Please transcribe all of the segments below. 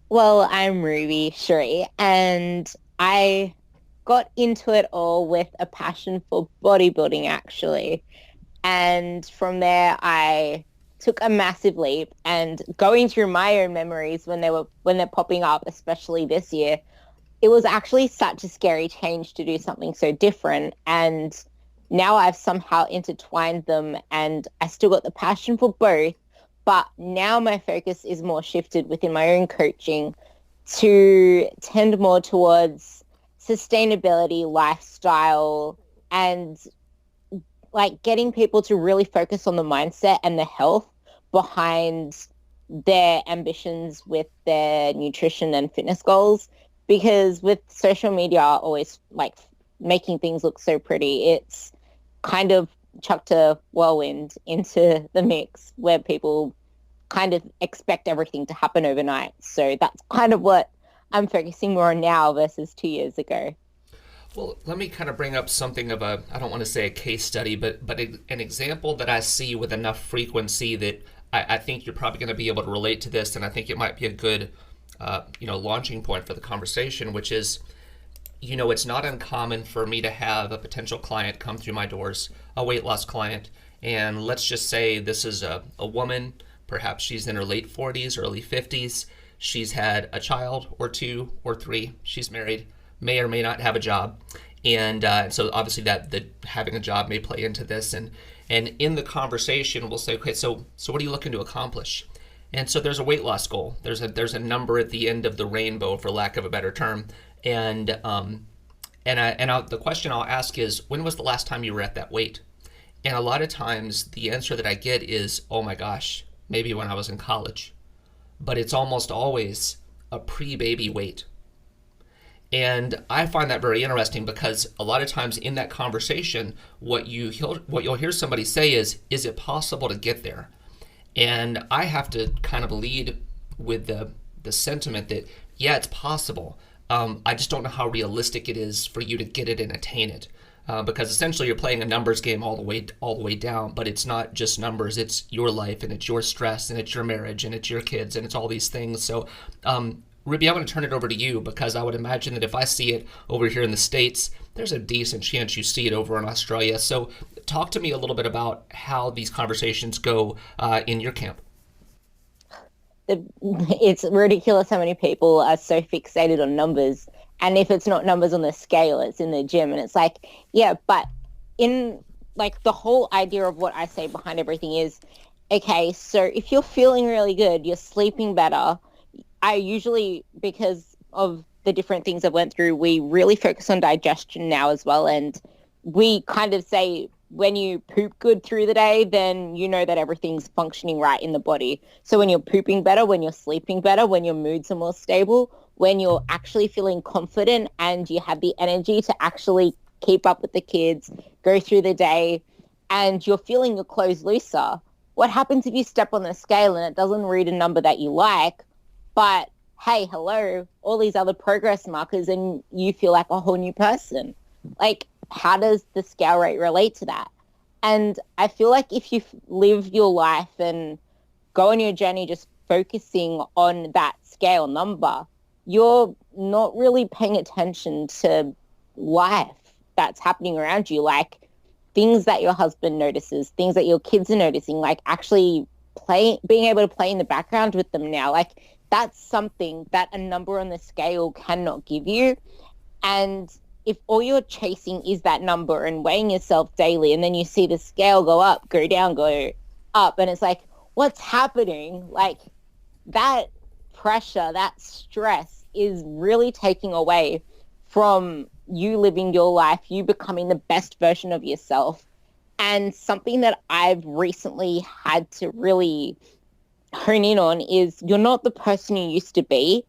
Well, I'm Ruby Cherie, and I got into it all with a passion for bodybuilding, actually. And from there, I took a massive leap. And going through my own memories when they're popping up, especially this year, it was actually such a scary change to do something so different. And now I've somehow intertwined them, and I still got the passion for both. But now my focus is more shifted within my own coaching to tend more towards sustainability, lifestyle, and like getting people to really focus on the mindset and the health behind their ambitions with their nutrition and fitness goals. Because with social media always like making things look so pretty, it's kind of chucked a whirlwind into the mix where people kind of expect everything to happen overnight. So that's kind of what I'm focusing more on now versus 2 years ago. Well, let me kind of bring up something of a, I don't want to say a case study, but an example that I see with enough frequency that I think you're probably going to be able to relate to this, and I think it might be a good, launching point for the conversation, which is, it's not uncommon for me to have a potential client come through my doors, a weight loss client, and let's just say this is a woman, perhaps she's in her late 40s, early 50s. She's had a child or two or three. She's married, may or may not have a job, and so obviously that having a job may play into this. And in the conversation, we'll say, okay, so what are you looking to accomplish? And so there's a weight loss goal. There's a number at the end of the rainbow, for lack of a better term, and the question I'll ask is, when was the last time you were at that weight? And a lot of times the answer that I get is, oh my gosh, maybe when I was in college. But it's almost always a pre-baby weight. And I find that very interesting because a lot of times in that conversation, what you'll hear somebody say is it possible to get there? And I have to kind of lead with the sentiment that, yeah, it's possible. I just don't know how realistic it is for you to get it and attain it. Because essentially you're playing a numbers game all the way down, but it's not just numbers. It's your life, and it's your stress, and it's your marriage, and it's your kids, and it's all these things. So, Ruby, I'm going to turn it over to you because I would imagine that if I see it over here in the States, there's a decent chance you see it over in Australia. So, talk to me a little bit about how these conversations go in your camp. It's ridiculous how many people are so fixated on numbers. And if it's not numbers on the scale, it's in the gym. And it's like, yeah, but in like the whole idea of what I say behind everything is, okay, so if you're feeling really good, you're sleeping better. I usually, because of the different things I went through, we really focus on digestion now as well. And we kind of say when you poop good through the day, then you know that everything's functioning right in the body. So when you're pooping better, when you're sleeping better, when your moods are more stable, when you're actually feeling confident and you have the energy to actually keep up with the kids, go through the day, and you're feeling your clothes looser. What happens if you step on the scale and it doesn't read a number that you like, but hey, hello, all these other progress markers, and you feel like a whole new person? Like, how does the scale rate relate to that? And I feel like if you live your life and go on your journey just focusing on that scale number, you're not really paying attention to life that's happening around you, like things that your husband notices, things that your kids are noticing, like actually being able to play in the background with them now. Like that's something that a number on the scale cannot give you. And if all you're chasing is that number and weighing yourself daily, and then you see the scale go up, go down, go up, and it's like, what's happening? Like that pressure, that stress is really taking away from you living your life, you becoming the best version of yourself. And something that I've recently had to really hone in on is you're not the person you used to be,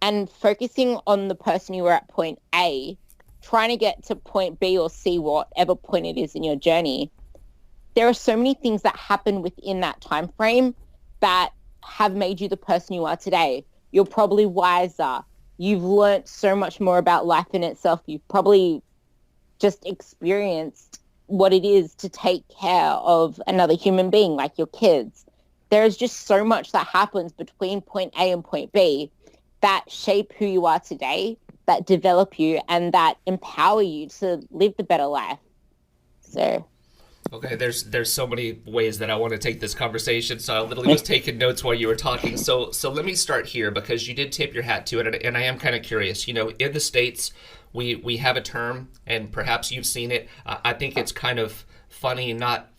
and focusing on the person you were at point A, trying to get to point B or C, whatever point it is in your journey. There are so many things that happen within that time frame that have made you the person you are today. You're probably wiser. You've learned so much more about life in itself. You've probably just experienced what it is to take care of another human being, like your kids. There is just so much that happens between point A and point B. that shape who you are today, that develop you, and that empower you to live the better life. So Okay, there's so many ways that I want to take this conversation, so I literally was taking notes while you were talking. So let me start here because you did tip your hat to it, and I am kind of curious. You know, in the States, we have a term, and perhaps you've seen it. I think it's kind of funny, not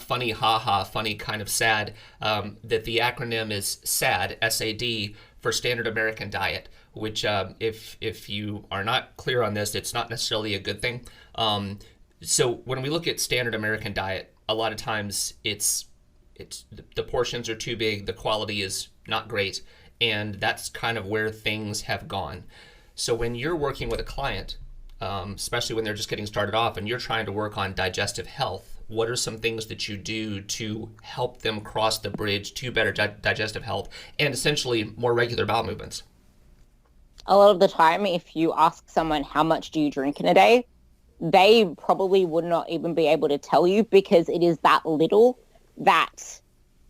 funny, haha, funny, kind of sad. That the acronym is SAD, SAD, for Standard American Diet, which if you are not clear on this, it's not necessarily a good thing. So when we look at standard American diet, a lot of times it's the portions are too big, the quality is not great, and that's kind of where things have gone. So when you're working with a client, especially when they're just getting started off, and you're trying to work on digestive health, what are some things that you do to help them cross the bridge to better digestive health and essentially more regular bowel movements? a lot of the time, if you ask someone how much do you drink in a day, they probably would not even be able to tell you because it is that little that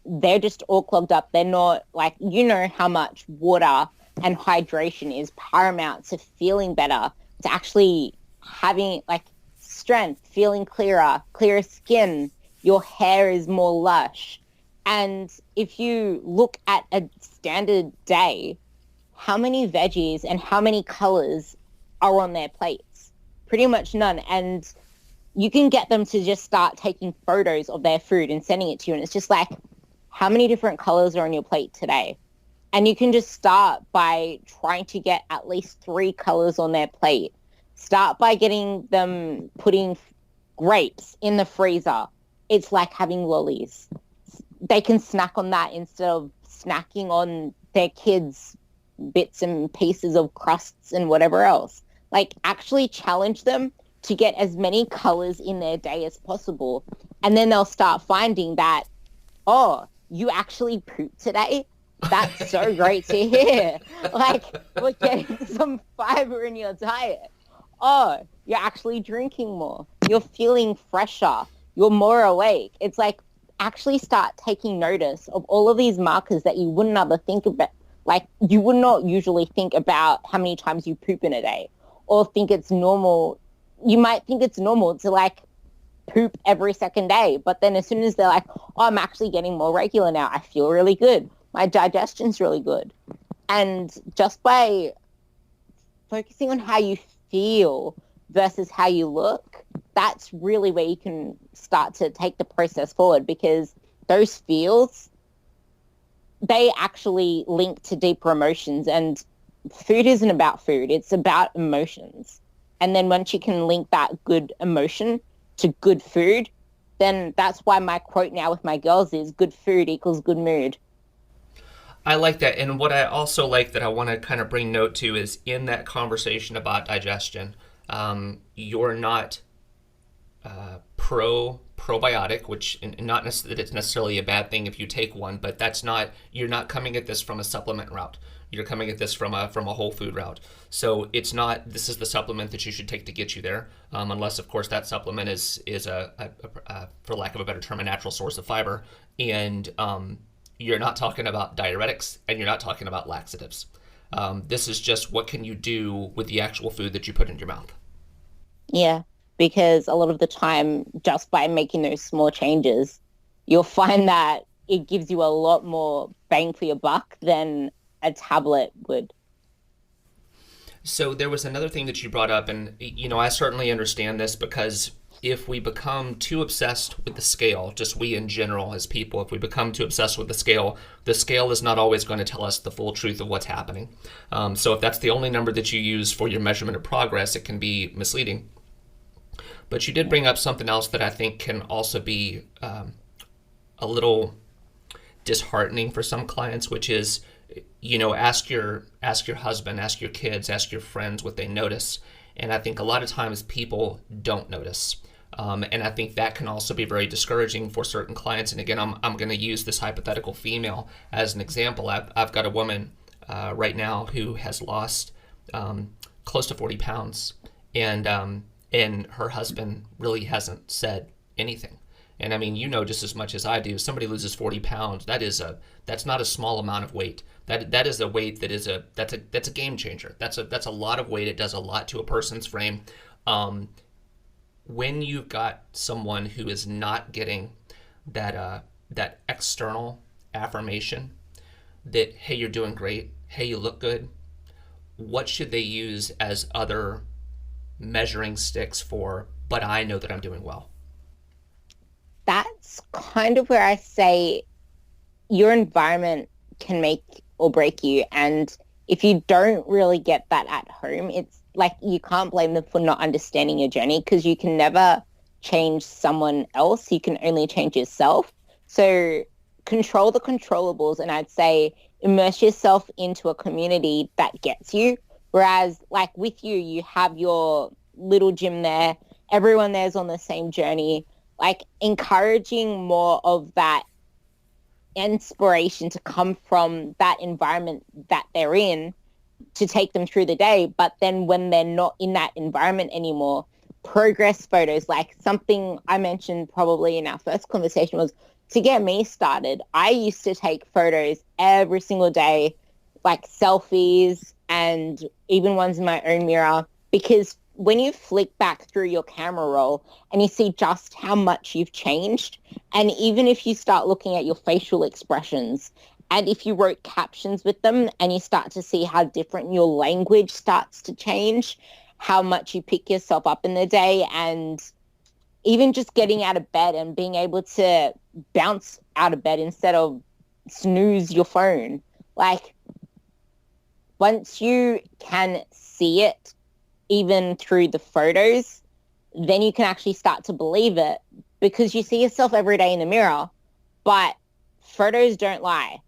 they're just all clogged up. They're not like, you know how much water and hydration is paramount to feeling better, to actually having like strength, feeling clearer skin, your hair is more lush. And if you look at a standard day, how many veggies and how many colors are on their plates? Pretty much none. And you can get them to just start taking photos of their food and sending it to you. And it's just like, how many different colors are on your plate today? And you can just start by trying to get at least 3 colors on their plate. Start by getting them putting grapes in the freezer. It's like having lollies. They can snack on that instead of snacking on their kids' bits and pieces of crusts and whatever else. Like, actually challenge them to get as many colors in their day as possible. And then they'll start finding that, oh, you actually poop today? That's so great to hear. Like, we're getting some fiber in your diet. Oh, you're actually drinking more. You're feeling fresher. You're more awake. It's like, actually start taking notice of all of these markers that you wouldn't ever think about. Like, you would not usually think about how many times you poop in a day or think it's normal. You might think it's normal to like poop every second day. But then as soon as they're like, oh, I'm actually getting more regular now. I feel really good. My digestion's really good. And just by focusing on how you feel versus how you look, that's really where you can start to take the process forward, because those feels, they actually link to deeper emotions, and food isn't about food. It's about emotions. And then once you can link that good emotion to good food, then that's why my quote now with my girls is good food equals good mood. I like that. And what I also like that I want to kind of bring note to is in that conversation about digestion, you're not probiotic, which not that it's necessarily a bad thing if you take one, but that's not, you're not coming at this from a supplement route. You're coming at this from a whole food route. So it's not, this is the supplement that you should take to get you there, unless of course that supplement is a for lack of a better term, a natural source of fiber. And you're not talking about diuretics, and you're not talking about laxatives. This is just what can you do with the actual food that you put in your mouth. Yeah, because a lot of the time, just by making those small changes, you'll find that it gives you a lot more bang for your buck than a tablet would. So there was another thing that you brought up, and I certainly understand this, because if we become too obsessed with the scale, just we in general as people, if we become too obsessed with the scale is not always going to tell us the full truth of what's happening. So if that's the only number that you use for your measurement of progress, it can be misleading. But you did bring up something else that I think can also be a little disheartening for some clients, which is, ask your husband, ask your kids, ask your friends what they notice. And I think a lot of times people don't notice. And I think that can also be very discouraging for certain clients. And again, I'm going to use this hypothetical female as an example. I've got a woman right now who has lost close to 40 pounds. And her husband really hasn't said anything. And I mean, you know just as much as I do, if somebody loses 40 pounds, that's not a small amount of weight. That is a weight that's a game changer. That's a lot of weight. It does a lot to a person's frame. Um, when you've got someone who is not getting that external affirmation that, hey, you're doing great, hey, you look good, what should they use as other measuring sticks for, but I know that I'm doing well? That's kind of where I say your environment can make or break you. And if you don't really get that at home, it's like you can't blame them for not understanding your journey because you can never change someone else. You can only change yourself. So control the controllables. And I'd say immerse yourself into a community that gets you. Whereas like with you, you have your little gym there. Everyone there's on the same journey. Like encouraging more of that inspiration to come from that environment that they're in to take them through the day. But then when they're not in that environment anymore, progress photos, like something I mentioned probably in our first conversation was to get me started. I used to take photos every single day, like selfies and even ones in my own mirror, because when you flick back through your camera roll and you see just how much you've changed, and even if you start looking at your facial expressions, and if you wrote captions with them and you start to see how different your language starts to change, how much you pick yourself up in the day, and even just getting out of bed and being able to bounce out of bed instead of snooze your phone. Like, once you can see it, even through the photos, then you can actually start to believe it because you see yourself every day in the mirror, but photos don't lie.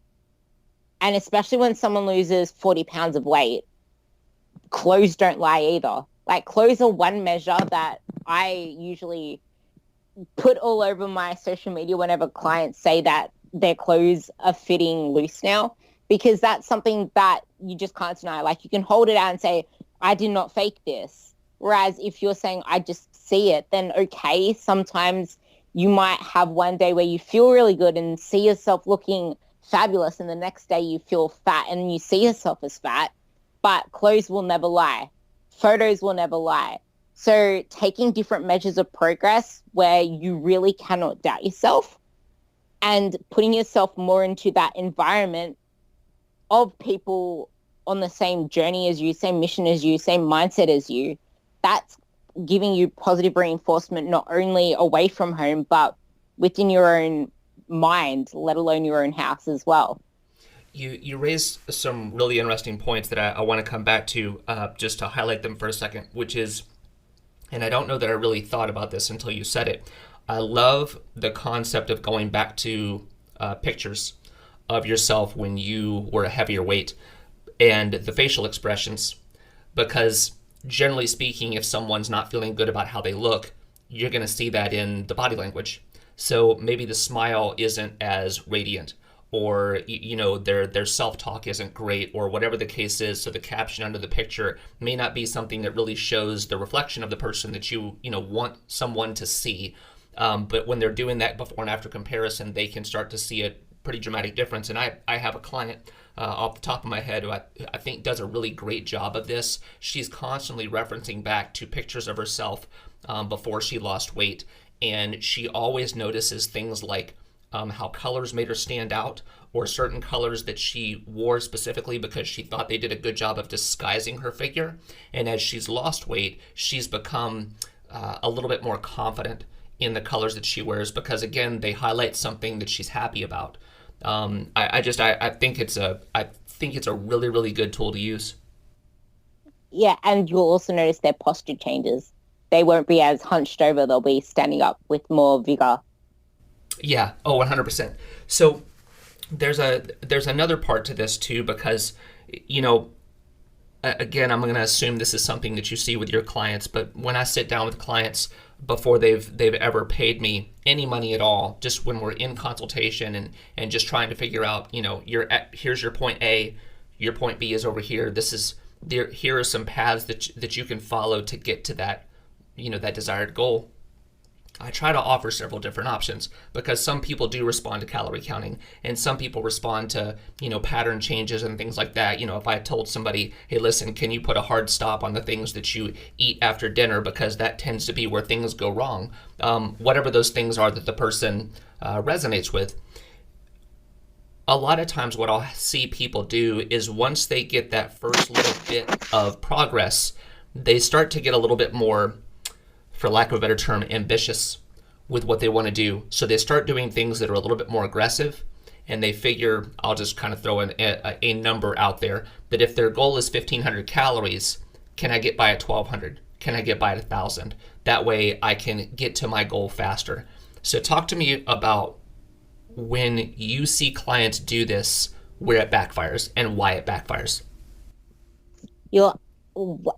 And especially when someone loses 40 pounds of weight, clothes don't lie either. Like clothes are one measure that I usually put all over my social media whenever clients say that their clothes are fitting loose now, because that's something that you just can't deny. Like you can hold it out and say, I did not fake this. Whereas if you're saying, I just see it, then okay, sometimes you might have one day where you feel really good and see yourself looking fabulous, and the next day you feel fat and you see yourself as fat, but clothes will never lie. Photos will never lie. So taking different measures of progress where you really cannot doubt yourself and putting yourself more into that environment of people on the same journey as you, same mission as you, same mindset as you, that's giving you positive reinforcement not only away from home, but within your own mind, let alone your own house as well. You raised some really interesting points that I want to come back to just to highlight them for a second, which is, and I don't know that I really thought about this until you said it, I love the concept of going back to pictures of yourself when you were a heavier weight and the facial expressions, because generally speaking, if someone's not feeling good about how they look, you're going to see that in the body language. So maybe the smile isn't as radiant, or their self-talk isn't great, or whatever the case is. So the caption under the picture may not be something that really shows the reflection of the person that you want someone to see. But when they're doing that before and after comparison, they can start to see a pretty dramatic difference. And I have a client off the top of my head who I think does a really great job of this. She's constantly referencing back to pictures of herself before she lost weight. And she always notices things like how colors made her stand out, or certain colors that she wore specifically because she thought they did a good job of disguising her figure. And as she's lost weight, she's become a little bit more confident in the colors that she wears because, again, they highlight something that she's happy about. I think it's a really, really good tool to use. Yeah, and you'll also notice their posture changes. They won't be as hunched over, they'll be standing up with more vigor. Yeah, oh, 100%. So there's another part to this too, because again, I'm going to assume this is something that you see with your clients, but when I sit down with clients before they've ever paid me any money at all, just when we're in consultation and just trying to figure out, here's your point A, your point B is over here. Here are some paths that you can follow to get to that, that desired goal. I try to offer several different options because some people do respond to calorie counting and some people respond to, pattern changes and things like that. If I told somebody, hey, listen, can you put a hard stop on the things that you eat after dinner because that tends to be where things go wrong, whatever those things are that the person resonates with. A lot of times what I'll see people do is once they get that first little bit of progress, they start to get a little bit more, for lack of a better term, ambitious with what they want to do. So they start doing things that are a little bit more aggressive, and they figure, I'll just kind of throw a number out there, that if their goal is 1,500 calories, can I get by at 1,200? Can I get by at 1,000? That way I can get to my goal faster. So talk to me about when you see clients do this, where it backfires and why it backfires.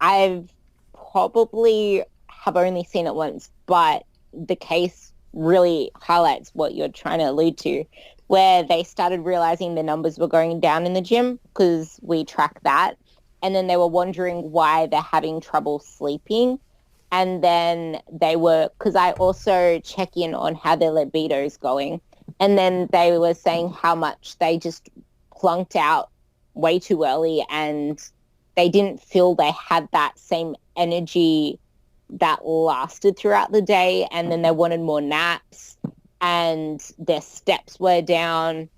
I've probably have only seen it once, but the case really highlights what you're trying to allude to, where they started realizing the numbers were going down in the gym because we track that. And then they were wondering why they're having trouble sleeping. And then because I also check in on how their libido is going. And then they were saying how much they just plunked out way too early and they didn't feel they had that same energy that lasted throughout the day, and then they wanted more naps and their steps were down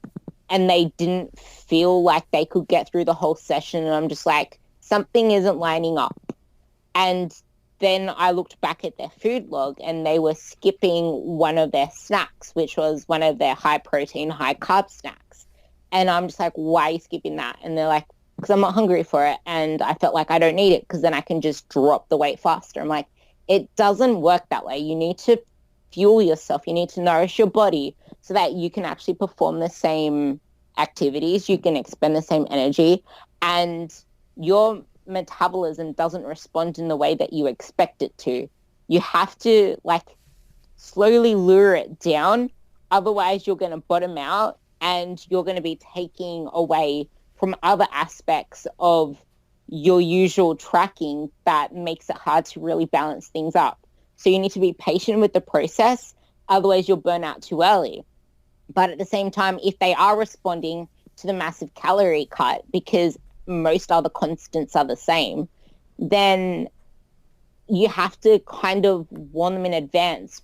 and they didn't feel like they could get through the whole session. And I'm just like, something isn't lining up. And then I looked back at their food log and they were skipping one of their snacks, which was one of their high protein, high carb snacks. And I'm just like, why are you skipping that? And they're like, because I'm not hungry for it and I felt like I don't need it because then I can just drop the weight faster. I'm like, it doesn't work that way. You need to fuel yourself. You need to nourish your body so that you can actually perform the same activities. You can expend the same energy and your metabolism doesn't respond in the way that you expect it to. You have to slowly lure it down. Otherwise, you're going to bottom out and you're going to be taking away from other aspects of your usual tracking that makes it hard to really balance things up. So you need to be patient with the process. Otherwise, you'll burn out too early. But at the same time, if they are responding to the massive calorie cut because most other constants are the same, then you have to kind of warn them in advance.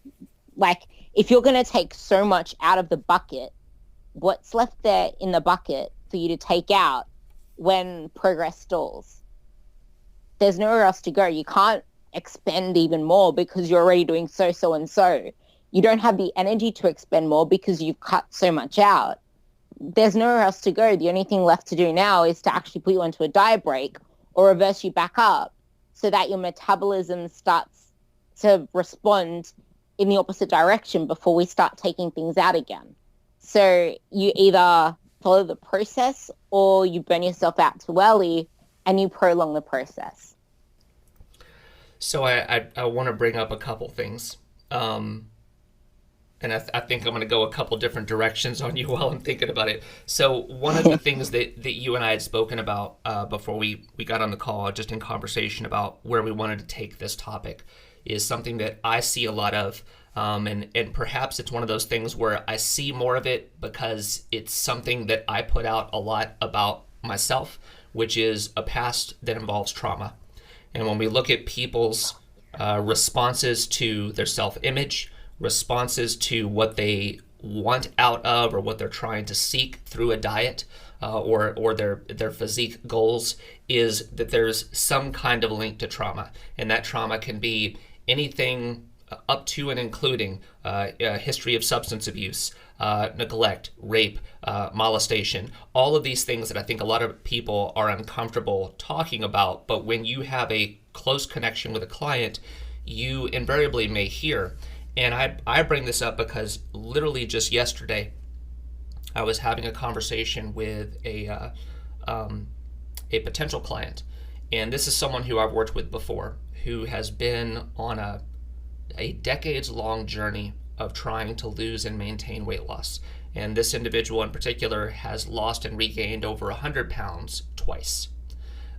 Like, if you're going to take so much out of the bucket, what's left there in the bucket for you to take out when progress stalls? There's nowhere else to go. You can't expend even more because you're already doing so and so. You don't have the energy to expend more because you've cut so much out. There's nowhere else to go. The only thing left to do now is to actually put you onto a diet break or reverse you back up so that your metabolism starts to respond in the opposite direction before we start taking things out again. So you either follow the process or you burn yourself out too early and you prolong the process. So I want to bring up a couple things. And I think I'm going to go a couple different directions on you while I'm thinking about it. So one of the things that you and I had spoken about before we got on the call, just in conversation about where we wanted to take this topic, is something that I see a lot of. And perhaps it's one of those things where I see more of it because it's something that I put out a lot about myself, which is a past that involves trauma. And when we look at people's responses to their self-image, responses to what they want out of or what they're trying to seek through a diet or their physique goals, is that there's some kind of link to trauma. And that trauma can be anything up to and including a history of substance abuse, neglect, rape, molestation, all of these things that I think a lot of people are uncomfortable talking about. But when you have a close connection with a client, you invariably may hear. And I bring this up because literally just yesterday, I was having a conversation with a potential client. And this is someone who I've worked with before, who has been on a decades-long journey of trying to lose and maintain weight loss. And this individual in particular has lost and regained over 100 pounds twice.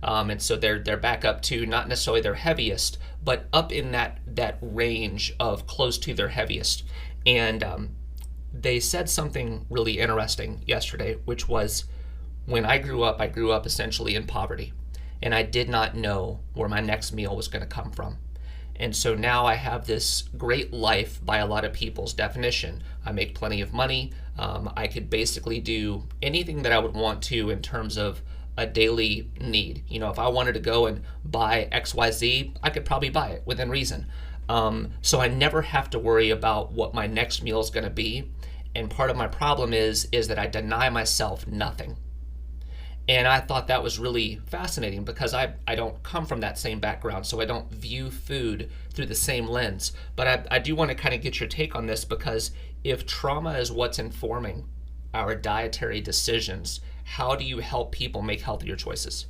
And so they're back up to not necessarily their heaviest, but up in that range of close to their heaviest. And they said something really interesting yesterday, which was, when I grew up essentially in poverty, and I did not know where my next meal was going to come from. And so now I have this great life by a lot of people's definition. I make plenty of money. I could basically do anything that I would want to in terms of a daily need. You know, if I wanted to go and buy XYZ, I could probably buy it within reason. So I never have to worry about what my next meal is going to be. And part of my problem is that I deny myself nothing. And I thought that was really fascinating because I don't come from that same background, so I don't view food through the same lens. But I do want to kind of get your take on this, because if trauma is what's informing our dietary decisions, how do you help people make healthier choices?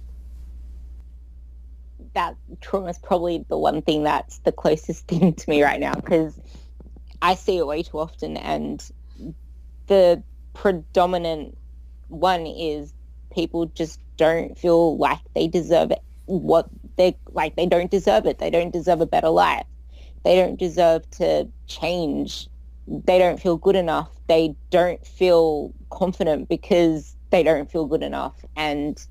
That trauma is probably the one thing that's the closest thing to me right now, because I see it way too often. And the predominant one is people just don't feel like they deserve it. What they like, they don't deserve it. They don't deserve a better life. They don't deserve to change. They don't feel good enough. They don't feel confident because they don't feel good enough. And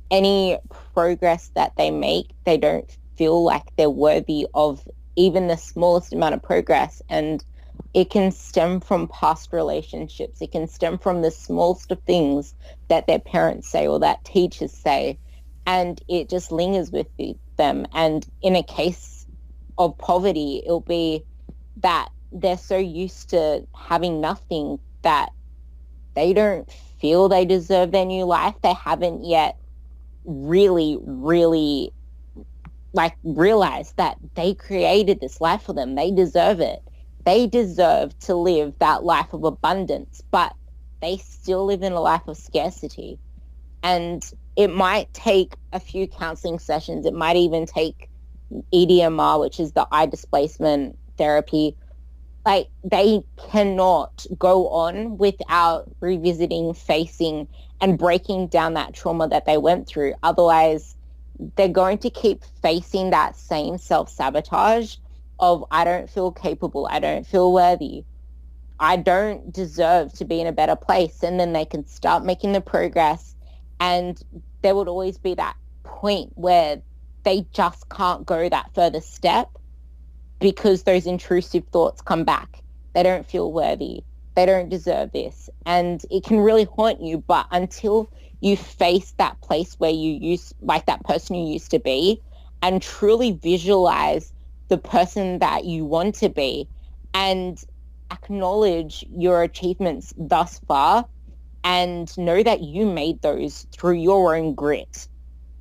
any progress that they make, they don't feel like they're worthy of even the smallest amount of progress. And it can stem from past relationships. It can stem from the smallest of things that their parents say or that teachers say, and it just lingers with them. And in a case of poverty, it'll be that they're so used to having nothing that they don't feel they deserve their new life. They haven't yet really like realized that they created this life for them. They deserve it. They deserve to live that life of abundance, but they still live in a life of scarcity. And it might take a few counseling sessions. It might even take EDMR, which is the eye displacement therapy. Like, they cannot go on without revisiting, facing, and breaking down that trauma that they went through. Otherwise, they're going to keep facing that same self-sabotage of, I don't feel capable, I don't feel worthy, I don't deserve to be in a better place. And then they can start making the progress, and there would always be that point where they just can't go that further step because those intrusive thoughts come back. They don't feel worthy. They don't deserve this. And it can really haunt you. But until you face that place where you used, like that person you used to be, and truly visualize the person that you want to be and acknowledge your achievements thus far and know that you made those through your own grit.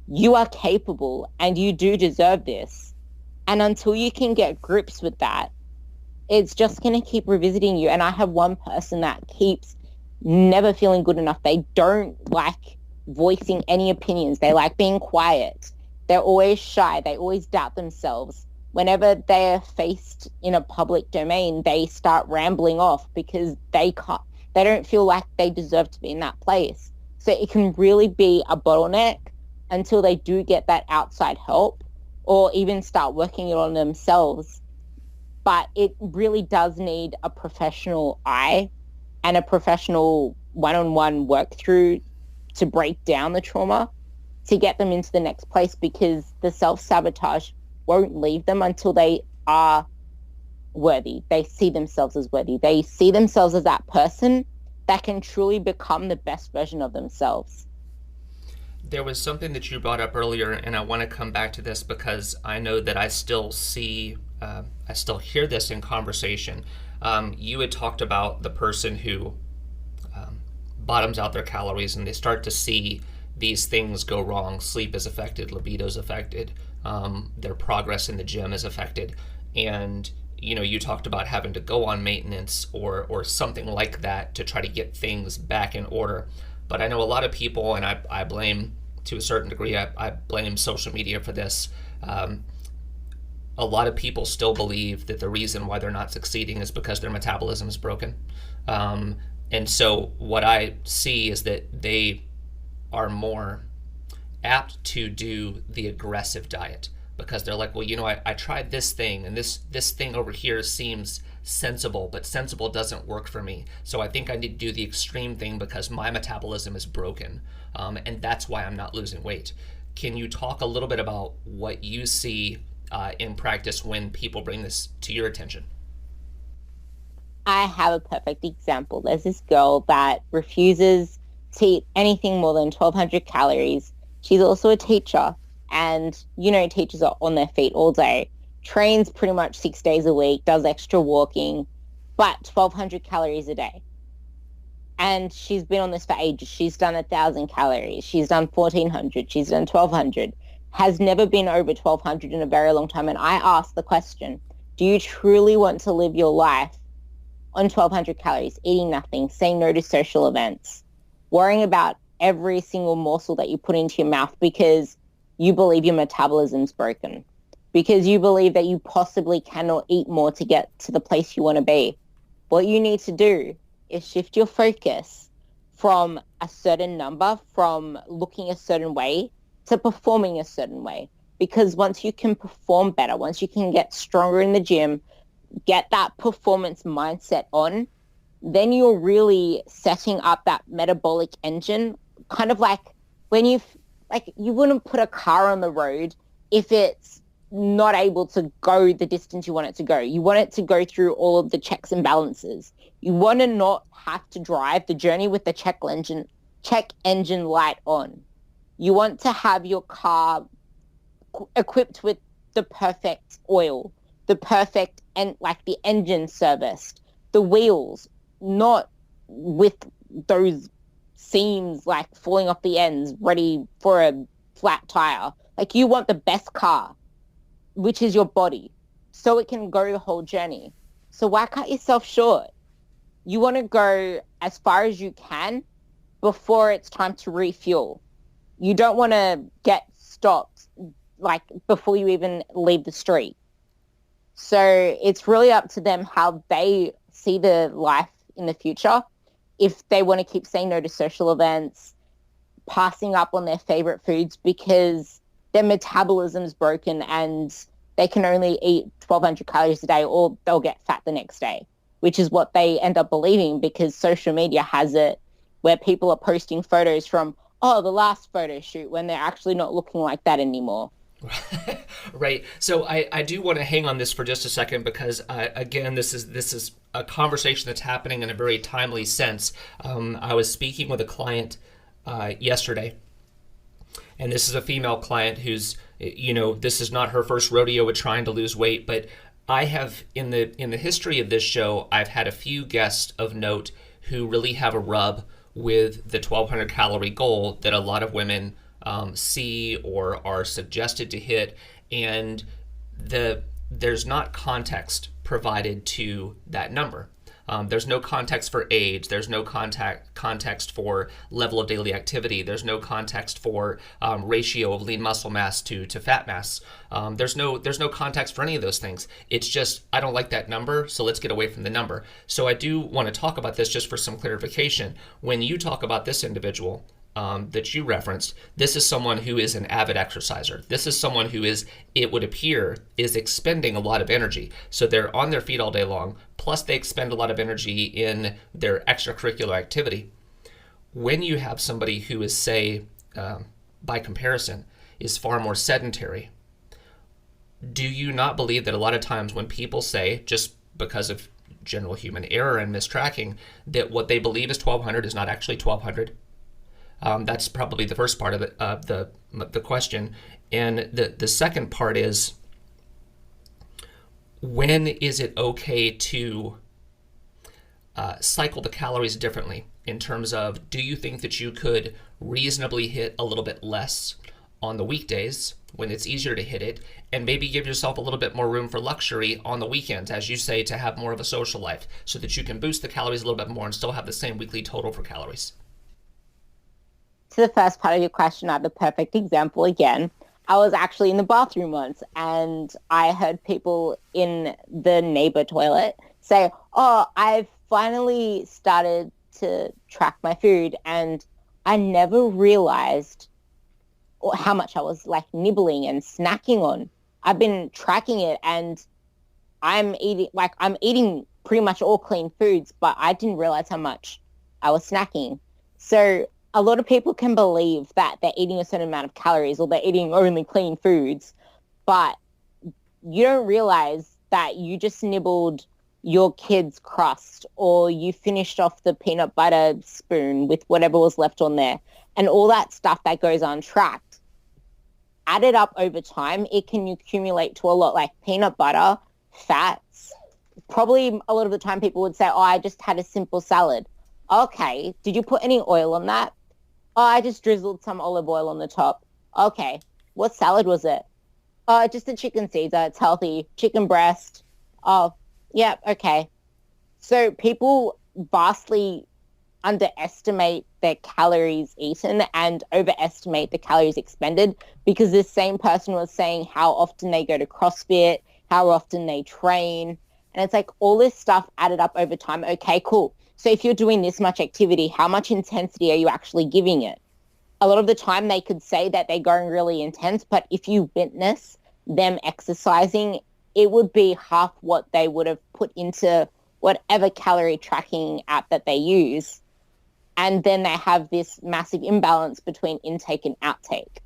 You are capable and you do deserve this. And until you can get grips with that, it's just going to keep revisiting you. And I have one person that keeps never feeling good enough. They don't like voicing any opinions. They like being quiet. They're always shy. They always doubt themselves. Whenever they're faced in a public domain, they start rambling off because they don't feel like they deserve to be in that place. So it can really be a bottleneck until they do get that outside help or even start working it on themselves. But it really does need a professional eye and a professional one-on-one work through to break down the trauma to get them into the next place, because the self-sabotage won't leave them until they are worthy. They see themselves as worthy. They see themselves as that person that can truly become the best version of themselves. There was something that you brought up earlier, and I want to come back to this because I know that I still I still hear this in conversation. You had talked about the person who bottoms out their calories and they start to see these things go wrong. Sleep is affected, libido is affected, their progress in the gym is affected. And you talked about having to go on maintenance or something like that to try to get things back in order. But I know a lot of people, and I blame, to a certain degree, I blame social media for this. A lot of people still believe that the reason why they're not succeeding is because their metabolism is broken. And so what I see is that they are more apt to do the aggressive diet, because they're like, well, I tried this thing, and this thing over here seems sensible, but sensible doesn't work for me. So I think I need to do the extreme thing because my metabolism is broken, and that's why I'm not losing weight. Can you talk a little bit about what you see in practice when people bring this to your attention? I have a perfect example. There's this girl that refuses to eat anything more than 1,200 calories. She's also a teacher, and teachers are on their feet all day, trains pretty much 6 days a week, does extra walking, but 1,200 calories a day. And she's been on this for ages. She's done 1,000 calories. She's done 1,400. She's done 1,200. Has never been over 1,200 in a very long time. And I asked the question, do you truly want to live your life on 1,200 calories, eating nothing, saying no to social events, worrying about every single morsel that you put into your mouth because you believe your metabolism's broken, because you believe that you possibly cannot eat more to get to the place you want to be? What you need to do is shift your focus from a certain number, from looking a certain way, to performing a certain way. Because once you can perform better, once you can get stronger in the gym, get that performance mindset on, then you're really setting up that metabolic engine. Kind of like when you wouldn't put a car on the road if it's not able to go the distance you want it to go. You want it to go through all of the checks and balances. You want to not have to drive the journey with the check engine light on. You want to have your car equipped with the perfect oil, the perfect, and like the engine serviced, the wheels, not with those seams like falling off the ends, ready for a flat tire. Like, you want the best car, which is your body, so it can go the whole journey. So why cut yourself short? You want to go as far as you can before it's time to refuel. You don't want to get stopped like before you even leave the street. So it's really up to them how they see the life in the future. If they want to keep saying no to social events, passing up on their favorite foods because their metabolism's broken and they can only eat 1,200 calories a day, or they'll get fat the next day, which is what they end up believing because social media has it where people are posting photos from, the last photo shoot, when they're actually not looking like that anymore. Right. So I do want to hang on this for just a second because again, this is a conversation that's happening in a very timely sense. I was speaking with a client yesterday, and this is a female client who's, this is not her first rodeo with trying to lose weight, but I have in the history of this show, I've had a few guests of note who really have a rub with the 1,200 calorie goal that a lot of women see or are suggested to hit, and there's not context provided to that number. There's no context for age. There's no context for level of daily activity. There's no context for ratio of lean muscle mass to fat mass. There's no context for any of those things. It's just, I don't like that number, so let's get away from the number. So I do want to talk about this just for some clarification. When you talk about this individual that you referenced, this is someone who is an avid exerciser. This is someone who is, it would appear, is expending a lot of energy. So they're on their feet all day long, plus they expend a lot of energy in their extracurricular activity. When you have somebody who is, say, by comparison, is far more sedentary, do you not believe that a lot of times when people say, just because of general human error and mistracking, that what they believe is 1,200 is not actually 1,200? That's probably the first part of it, the question. And the second part is, when is it okay to cycle the calories differently in terms of, do you think that you could reasonably hit a little bit less on the weekdays when it's easier to hit it, and maybe give yourself a little bit more room for luxury on the weekends, as you say, to have more of a social life so that you can boost the calories a little bit more and still have the same weekly total for calories? To the first part of your question, I have the perfect example again. I was actually in the bathroom once and I heard people in the neighbor toilet say, I've finally started to track my food, and I never realized how much I was like nibbling and snacking on. I've been tracking it, and I'm eating pretty much all clean foods, but I didn't realize how much I was snacking. So a lot of people can believe that they're eating a certain amount of calories or they're eating only clean foods, but you don't realize that you just nibbled your kid's crust or you finished off the peanut butter spoon with whatever was left on there. And all that stuff that goes untracked, added up over time, it can accumulate to a lot, like peanut butter, fats. Probably a lot of the time people would say, oh, I just had a simple salad. Okay, did you put any oil on that? Oh, I just drizzled some olive oil on the top. Okay, what salad was it? Oh, just a chicken Caesar. It's healthy. Chicken breast. Oh, yeah, okay. So people vastly underestimate their calories eaten and overestimate the calories expended, because this same person was saying how often they go to CrossFit, how often they train. And it's like all this stuff added up over time. Okay, cool. So if you're doing this much activity, how much intensity are you actually giving it? A lot of the time they could say that they're going really intense, but if you witness them exercising, it would be half what they would have put into whatever calorie tracking app that they use. And then they have this massive imbalance between intake and outtake.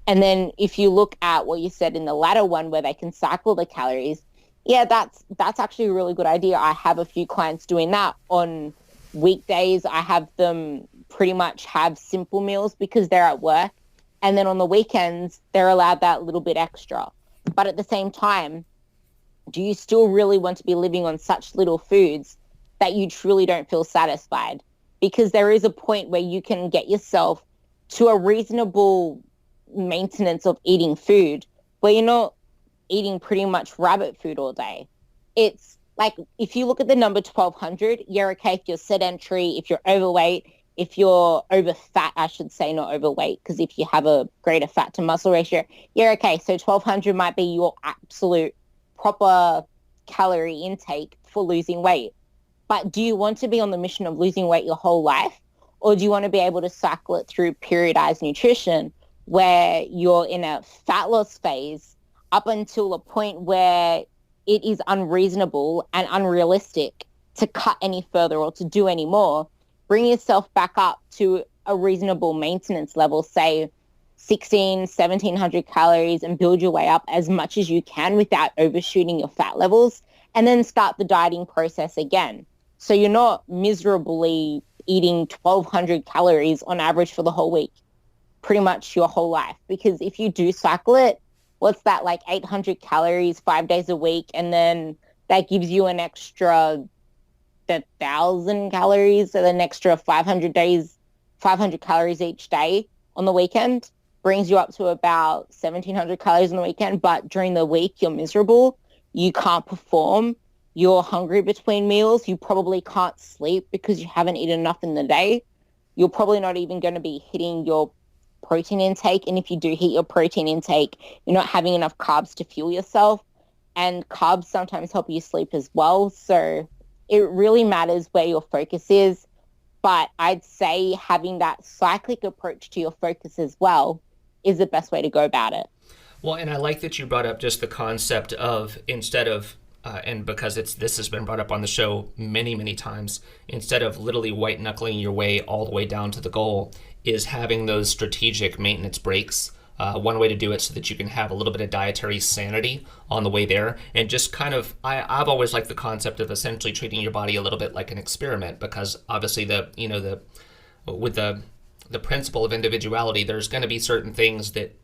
And then if you look at what you said in the latter one where they can cycle the calories, yeah, that's actually a really good idea. I have a few clients doing that. On weekdays, I have them pretty much have simple meals because they're at work. And then on the weekends, they're allowed that little bit extra. But at the same time, do you still really want to be living on such little foods that you truly don't feel satisfied? Because there is a point where you can get yourself to a reasonable maintenance of eating food where you're not eating pretty much rabbit food all day. It's like, if you look at the number 1200, you're okay if you're sedentary, if you're overweight, if you're over fat, I should say, not overweight, because if you have a greater fat to muscle ratio, you're okay. So 1200 might be your absolute proper calorie intake for losing weight. But do you want to be on the mission of losing weight your whole life? Or do you want to be able to cycle it through periodized nutrition where you're in a fat loss phase up until a point where it is unreasonable and unrealistic to cut any further or to do any more? Bring yourself back up to a reasonable maintenance level, say 1700 calories, and build your way up as much as you can without overshooting your fat levels, and then start the dieting process again. So you're not miserably eating 1200 calories on average for the whole week, pretty much your whole life. Because if you do cycle it, what's that, like 800 calories 5 days a week, and then that gives you an extra 1,000 calories, so an extra 500 calories each day on the weekend, brings you up to about 1,700 calories on the weekend. But during the week, you're miserable. You can't perform. You're hungry between meals. You probably can't sleep because you haven't eaten enough in the day. You're probably not even going to be hitting your protein intake. And if you do hit your protein intake, you're not having enough carbs to fuel yourself. And carbs sometimes help you sleep as well. So it really matters where your focus is. But I'd say having that cyclic approach to your focus as well is the best way to go about it. Well, and I like that you brought up just the concept of, instead of, and because this has been brought up on the show many, many times, instead of literally white knuckling your way all the way down to the goal, is having those strategic maintenance breaks. One way to do it so that you can have a little bit of dietary sanity on the way there, and just kind of, I've always liked the concept of essentially treating your body a little bit like an experiment, because obviously with the principle of individuality, there's going to be certain things that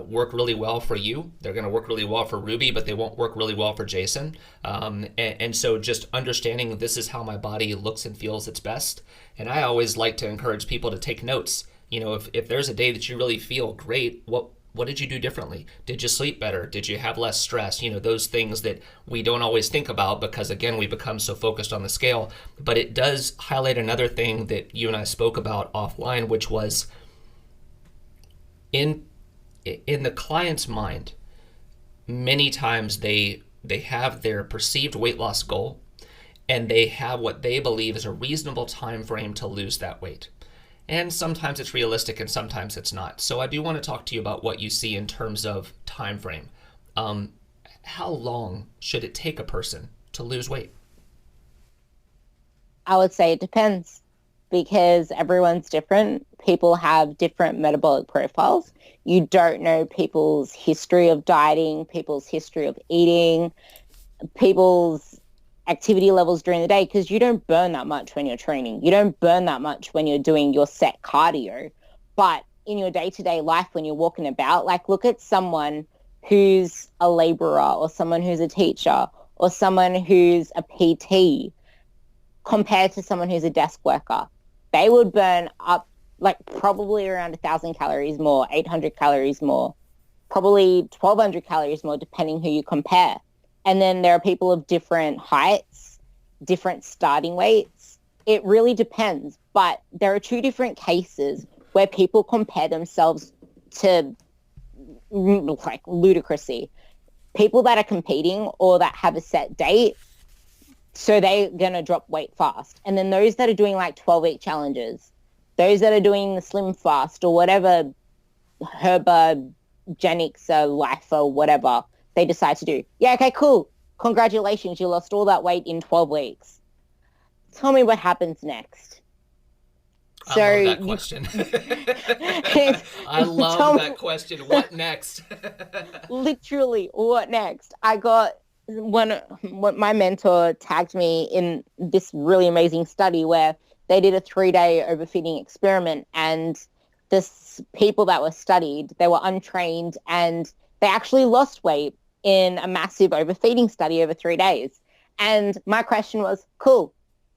work really well for you. They're going to work really well for Ruby, but they won't work really well for Jason. And so just understanding this is how my body looks and feels its best. And I always like to encourage people to take notes. If there's a day that you really feel great, what did you do differently? Did you sleep better? Did you have less stress? Those things that we don't always think about because, again, we become so focused on the scale. But it does highlight another thing that you and I spoke about offline, which was in the client's mind, many times they have their perceived weight loss goal, and they have what they believe is a reasonable time frame to lose that weight. And sometimes it's realistic and sometimes it's not. So I do want to talk to you about what you see in terms of time frame. How long should it take a person to lose weight? I would say it depends because everyone's different. People have different metabolic profiles. You don't know people's history of dieting, people's history of eating, people's activity levels during the day because you don't burn that much when you're training. You don't burn that much when you're doing your set cardio. But in your day-to-day life, when you're walking about, like look at someone who's a laborer or someone who's a teacher or someone who's a PT compared to someone who's a desk worker. They would burn up like probably around 1,000 calories more, 800 calories more, probably 1,200 calories more, depending who you compare. And then there are people of different heights, different starting weights. It really depends. But there are two different cases where people compare themselves to like ludicrousy. People that are competing or that have a set date, so they're going to drop weight fast. And then those that are doing like 12-week challenges, those that are doing the slim fast or whatever herbogenics or life or whatever they decide to do. Yeah, okay, cool. Congratulations, you lost all that weight in 12 weeks. Tell me what happens next. I love that question. I love that question. What next? Literally, what next? I got what my mentor tagged me in this really amazing study where they did a 3-day overfeeding experiment, and this people that were studied, they were untrained and they actually lost weight in a massive overfeeding study over 3 days. And my question was, cool,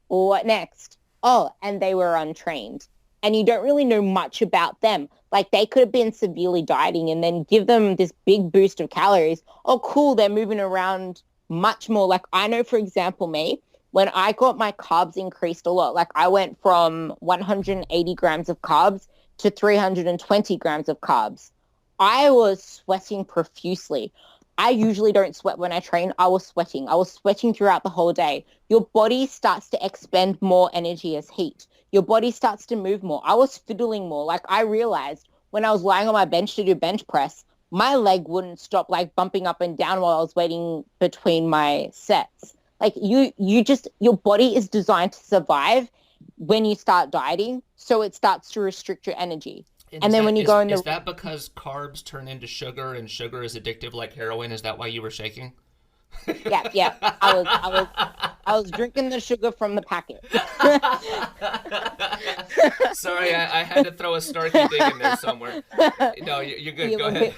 what next? Oh, and they were untrained. And you don't really know much about them. Like they could have been severely dieting and then give them this big boost of calories. Oh, cool, they're moving around much more. Like I know, for example, me, when I got my carbs increased a lot, like I went from 180 grams of carbs to 320 grams of carbs. I was sweating profusely. I usually don't sweat when I train. I was sweating. I was sweating throughout the whole day. Your body starts to expend more energy as heat. Your body starts to move more. I was fiddling more. Like I realized when I was lying on my bench to do bench press, my leg wouldn't stop like bumping up and down while I was waiting between my sets. Like your body is designed to survive when you start dieting. So it starts to restrict your energy. And then when you go in is that because carbs turn into sugar and sugar is addictive like heroin? Is that why you were shaking? Yeah. I was drinking the sugar from the packet. Sorry, I had to throw a snarky dig in there somewhere. No, you're good. Go ahead.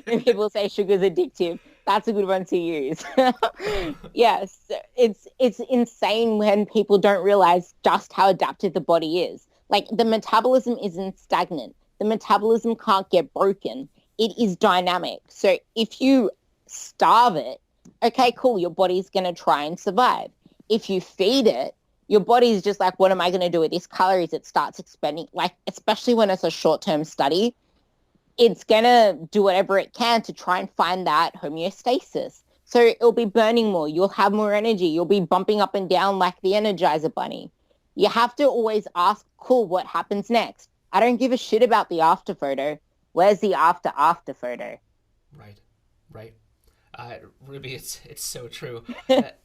When people say sugar's addictive, that's a good one to use. Yes, it's insane when people don't realize just how adaptive the body is. Like the metabolism isn't stagnant. The metabolism can't get broken. It is dynamic. So if you starve it, okay, cool, your body's going to try and survive. If you feed it, your body's just like, what am I going to do with these calories? It starts expending, like, especially when it's a short-term study, it's going to do whatever it can to try and find that homeostasis. So it'll be burning more. You'll have more energy. You'll be bumping up and down like the Energizer Bunny. You have to always ask, cool, what happens next? I don't give a shit about the after photo. Where's the after photo? Right. Ruby, it's so true.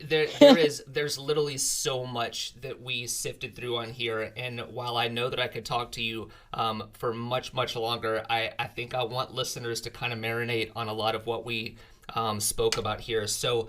There's literally so much that we sifted through on here, and while I know that I could talk to you for much longer, I think I want listeners to kind of marinate on a lot of what we spoke about here. So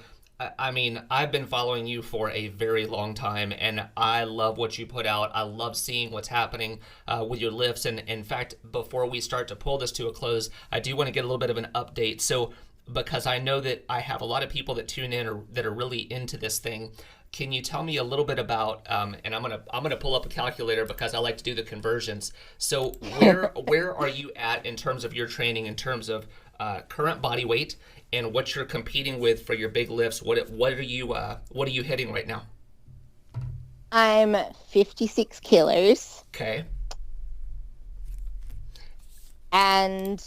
I mean, I've been following you for a very long time, and I love what you put out. I love seeing what's happening with your lifts. And in fact, before we start to pull this to a close, I do want to get a little bit of an update. So, because I know that I have a lot of people that tune in or that are really into this thing, can you tell me a little bit about? And I'm gonna pull up a calculator because I like to do the conversions. So, where are you at in terms of your training, in terms of current body weight? And what you're competing with for your big lifts? What are you hitting right now? I'm 56 kilos. Okay. And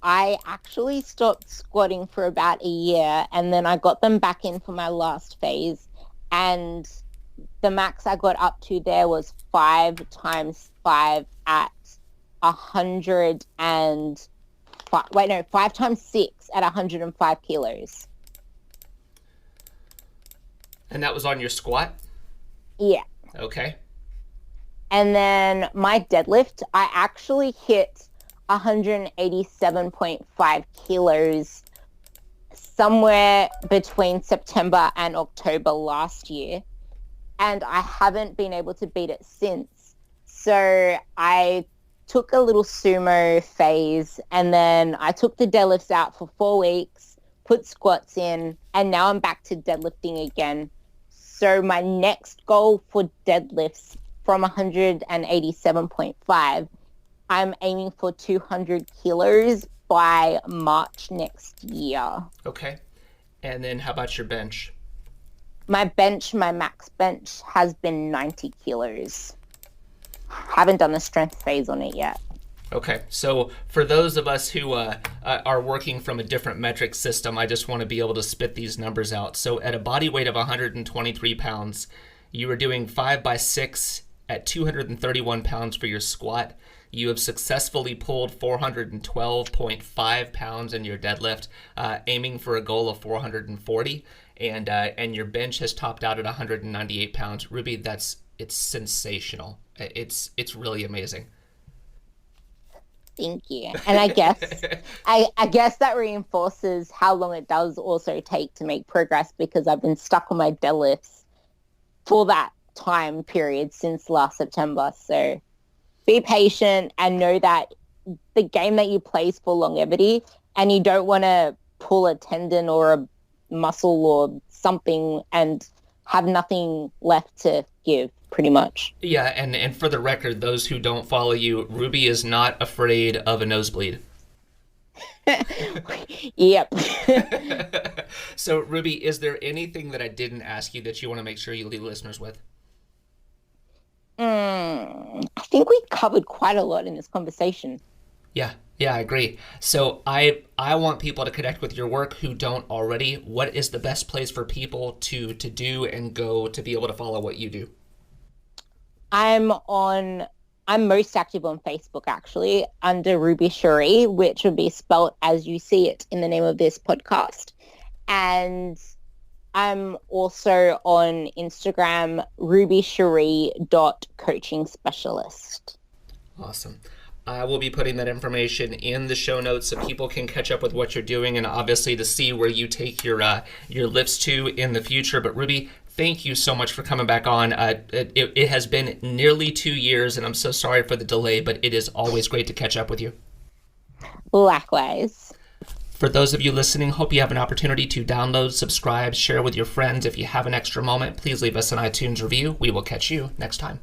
I actually stopped squatting for about a year, and then I got them back in for my last phase. And the max I got up to there was 5 times 5 at 100 and 5 times 6 at 105 kilos. And that was on your squat? Yeah. Okay. And then my deadlift, I actually hit 187.5 kilos somewhere between September and October last year. And I haven't been able to beat it since. So I took a little sumo phase, and then I took the deadlifts out for 4 weeks, put squats in, and now I'm back to deadlifting again. So my next goal for deadlifts from 187.5, I'm aiming for 200 kilos by March next year. Okay. And then how about your bench? My max bench has been 90 kilos. Haven't done the strength phase on it yet. Okay, so for those of us who are working from a different metric system, I just want to be able to spit these numbers out. So at a body weight of 123 pounds, you were doing 5 by 6 at 231 pounds for your squat. You have successfully pulled 412.5 pounds in your deadlift, aiming for a goal of 440, and your bench has topped out at 198 pounds. Ruby, it's sensational. It's really amazing. Thank you. And I guess I guess that reinforces how long it does also take to make progress, because I've been stuck on my deadlifts for that time period since last September. So be patient and know that the game that you play is for longevity, and you don't want to pull a tendon or a muscle or something and have nothing left to give, pretty much. Yeah, and for the record, those who don't follow you, Ruby is not afraid of a nosebleed. Yep. So, Ruby, is there anything that I didn't ask you that you want to make sure you leave listeners with? I think we covered quite a lot in this conversation. Yeah, I agree. So I want people to connect with your work who don't already. What is the best place for people to do and go to be able to follow what you do? I'm most active on Facebook, actually, under Ruby Cherie, which would be spelt as you see it in the name of this podcast. And I'm also on Instagram, rubycherie.coachingspecialist. Awesome. I will be putting that information in the show notes so people can catch up with what you're doing, and obviously to see where you take your lifts to in the future. But Ruby, thank you so much for coming back on. It has been nearly 2 years, and I'm so sorry for the delay, but it is always great to catch up with you. Likewise. For those of you listening, hope you have an opportunity to download, subscribe, share with your friends. If you have an extra moment, please leave us an iTunes review. We will catch you next time.